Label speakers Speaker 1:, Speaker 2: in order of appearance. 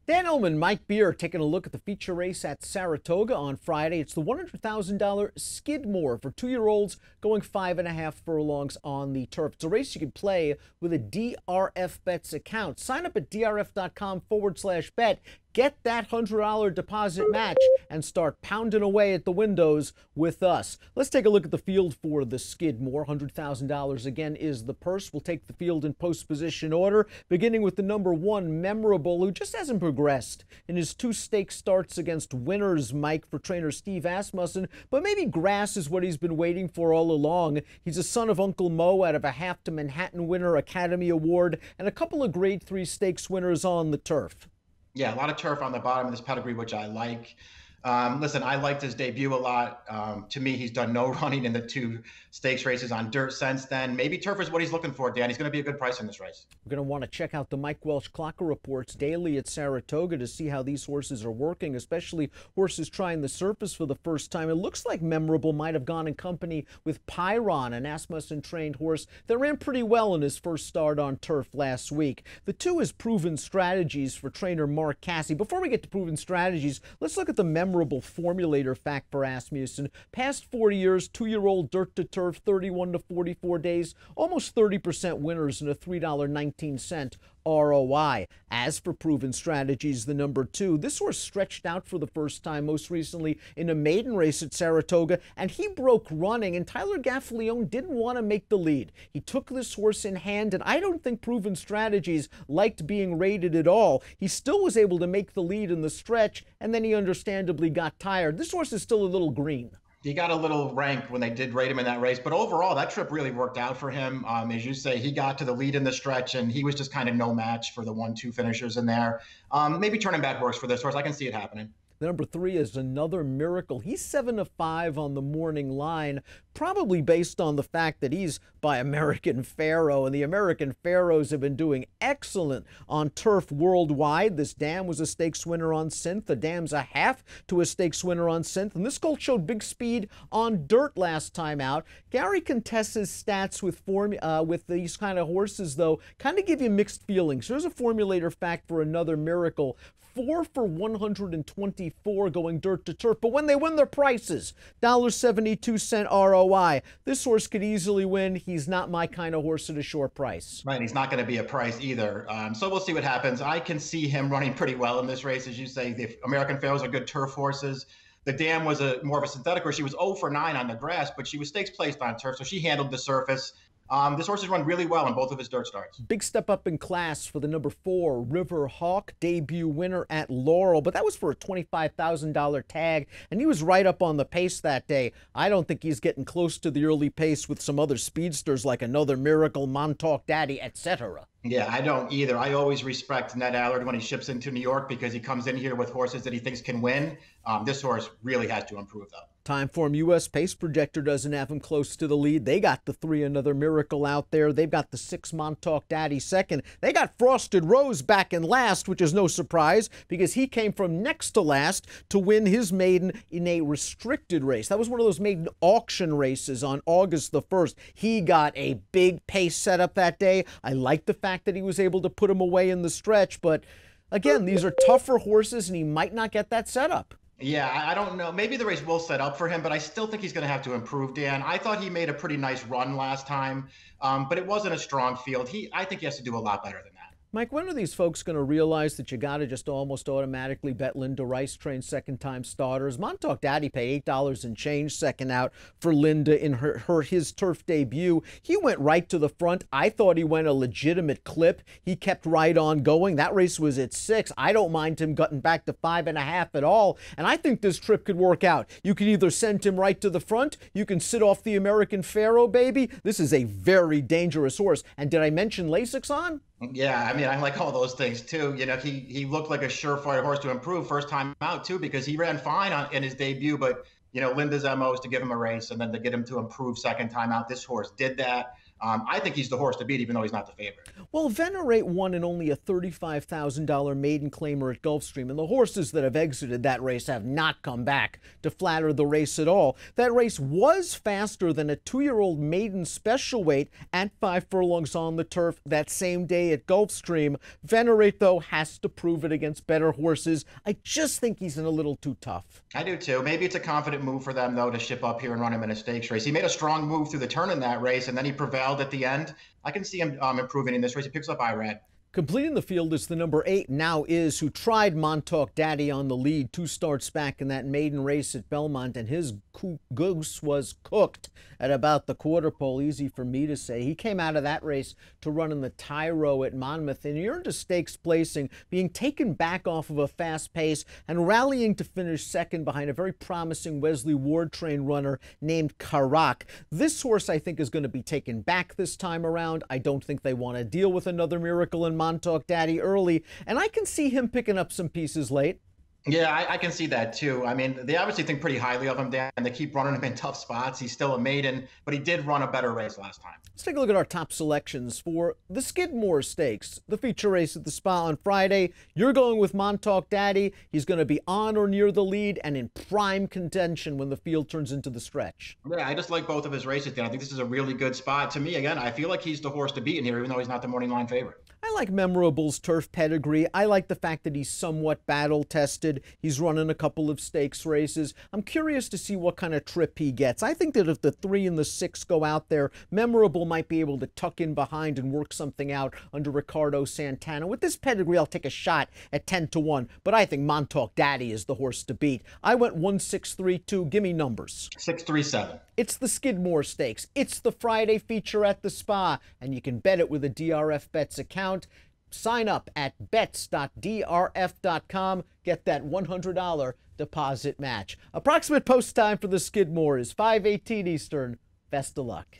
Speaker 1: Dan Illman, Mike Beer taking a look at the feature race at Saratoga on Friday. It's the $100,000 Skidmore for 2-year-olds going 5.5 furlongs on the turf. It's a race you can play with a DRF Bets account. Sign up at drf.com/bet. Get that $100 deposit match and start pounding away at the windows with us. Let's take a look at the field for the Skidmore. $100,000 again is the purse. We'll take the field in post position order, beginning with the number 1, Memorable, who just hasn't progressed in his 2 stake starts against winners, Mike, for trainer Steve Asmussen. But maybe grass is what he's been waiting for all along. He's a son of Uncle Mo out of a half to Manhattan winner, Academy Award, and a couple of Grade 3 stakes winners on the turf.
Speaker 2: Yeah, a lot of turf on the bottom of this pedigree, which I like. Listen, I liked his debut a lot. To me, he's done no running in the 2 stakes races on dirt since then. Maybe turf is what he's looking for, Dan. He's going to be a good price in this race.
Speaker 1: We're going to want to check out the Mike Welsh Clocker reports daily at Saratoga to see how these horses are working, especially horses trying the surface for the first time. It looks like Memorable might have gone in company with Pyron, an Asmussen-trained horse that ran pretty well in his first start on turf last week. The 2 is proven strategies for trainer Mark Casse. Before we get to proven strategies, let's look at the Memorable formulator fact for Asmussen. Past 4 years, 2-year-old dirt to turf, 31 to 44 days, almost 30% winners and a $3.19 ROI. As for proven strategies, the number 2, this horse stretched out for the first time most recently in a maiden race at Saratoga, and he broke running, and Tyler Gaffalione didn't want to make the lead. He took this horse in hand, and I don't think proven strategies liked being rated at all. He still was able to make the lead in the stretch, and then he understandably got tired. This horse is still a little green.
Speaker 2: He got a little rank when they did rate him in that race, but overall, that trip really worked out for him. As you say, he got to the lead in the stretch, and he was just kind of no match for the 1-2 finishers in there. Maybe turning back works for this horse. I can see it happening.
Speaker 1: The number 3 is Another Miracle. He's 7 to 5 on the morning line, probably based on the fact that he's by American Pharoah, and the American Pharaohs have been doing excellent on turf worldwide. This dam was a stakes winner on synth. The dam's a half to a stakes winner on synth, and this colt showed big speed on dirt last time out. Gary Contessa's stats with these kind of horses, though, kind of give you mixed feelings. Here's a formulator fact for Another Miracle. 4 for 124 going dirt to turf, but when they win their prices, $1.72 ROI. This horse could easily win. He's not my kind of horse at a short price.
Speaker 2: Right, he's not going to be a price either. So we'll see what happens. I can see him running pretty well in this race. As you say, the American Pharaohs are good turf horses. The dam was more of a synthetic horse. She was 0 for 9 on the grass, but she was stakes placed on turf, so she handled the surface. This horse has run really well in both of his dirt starts.
Speaker 1: Big step up in class for the number 4, River Hawk, debut winner at Laurel, but that was for a $25,000 tag, and he was right up on the pace that day. I don't think he's getting close to the early pace with some other speedsters like Another Miracle, Montauk Daddy, etc.
Speaker 2: Yeah, I don't either. I always respect Ned Allard when he ships into New York because he comes in here with horses that he thinks can win. This horse really has to improve, though.
Speaker 1: Timeform US Pace Projector doesn't have him close to the lead. They got the 3 Another Miracle out there. They've got the 6 Montauk Daddy second. They got Frosted Rose back in last, which is no surprise because he came from next to last to win his maiden in a restricted race. That was one of those maiden auction races on August the 1st. He got a big pace setup that day. I like the fact that he was able to put him away in the stretch, but again, these are tougher horses and he might not get that setup.
Speaker 2: Yeah, I don't know. Maybe the race will set up for him, but I still think he's going to have to improve, Dan. I thought he made a pretty nice run last time, but it wasn't a strong field. I think he has to do a lot better than that.
Speaker 1: Mike, when are these folks going to realize that you got to just almost automatically bet Linda Rice trained second-time starters? Montauk Daddy paid $8 and change second out for Linda in his turf debut. He went right to the front. I thought he went a legitimate clip. He kept right on going. That race was at 6. I don't mind him cutting back to 5.5 at all, and I think this trip could work out. You can either send him right to the front. You can sit off the American Pharoah, baby. This is a very dangerous horse. And did I mention Lasix on?
Speaker 2: Yeah, I mean, I like all those things too. You know, he looked like a surefire horse to improve first time out too, because he ran fine in his debut. But you know, Linda's MO is to give him a race and then to get him to improve second time out. This horse did that. I think he's the horse to beat, even though he's not the favorite.
Speaker 1: Well, Venerate won in only a $35,000 maiden claimer at Gulfstream, and the horses that have exited that race have not come back to flatter the race at all. That race was faster than a 2-year-old maiden special weight at 5 furlongs on the turf that same day at Gulfstream. Venerate, though, has to prove it against better horses. I just think he's in a little too tough.
Speaker 2: I do too. Maybe it's a confident move for them, though, to ship up here and run him in a stakes race. He made a strong move through the turn in that race, and then he prevailed at the end. I can see him improving in this race. He picks up Irad.
Speaker 1: Completing the field is the number 8, Now Is, who tried Montauk Daddy on the lead 2 starts back in that maiden race at Belmont, and his goose was cooked at about the quarter pole. Easy for me to say. He came out of that race to run in the Tyro at Monmouth, and he earned a stakes placing, being taken back off of a fast pace and rallying to finish second behind a very promising Wesley Ward train runner named Karak. This horse, I think, is going to be taken back this time around. I don't think they want to deal with another miracle in Montauk Daddy early, and I can see him picking up some pieces late.
Speaker 2: Yeah, I can see that too. I mean, they obviously think pretty highly of him, Dan, and they keep running him in tough spots. He's still a maiden, but he did run a better race last time.
Speaker 1: Let's take a look at our top selections for the Skidmore Stakes, the feature race at the Spa on Friday. You're going with Montauk Daddy. He's going to be on or near the lead and in prime contention when the field turns into the stretch.
Speaker 2: Yeah, I just like both of his races, Dan. I think this is a really good spot. To me, again, I feel like he's the horse to beat in here, even though he's not the morning line favorite.
Speaker 1: I like Memorable's turf pedigree. I like the fact that he's somewhat battle-tested. He's running a couple of stakes races. I'm curious to see what kind of trip he gets. I think that if the 3 and the 6 go out there, Memorable might be able to tuck in behind and work something out under Ricardo Santana. With this pedigree, I'll take a shot at 10-1, but I think Montauk Daddy is the horse to beat. I went 1-6-3-2. Give me numbers.
Speaker 2: 6-3-7.
Speaker 1: It's the Skidmore Stakes. It's the Friday feature at the Spa, and you can bet it with a DRF Bets account. Sign up at bets.drf.com. Get that $100 deposit match. Approximate post time for the Skidmore is 5:18 Eastern. Best of luck.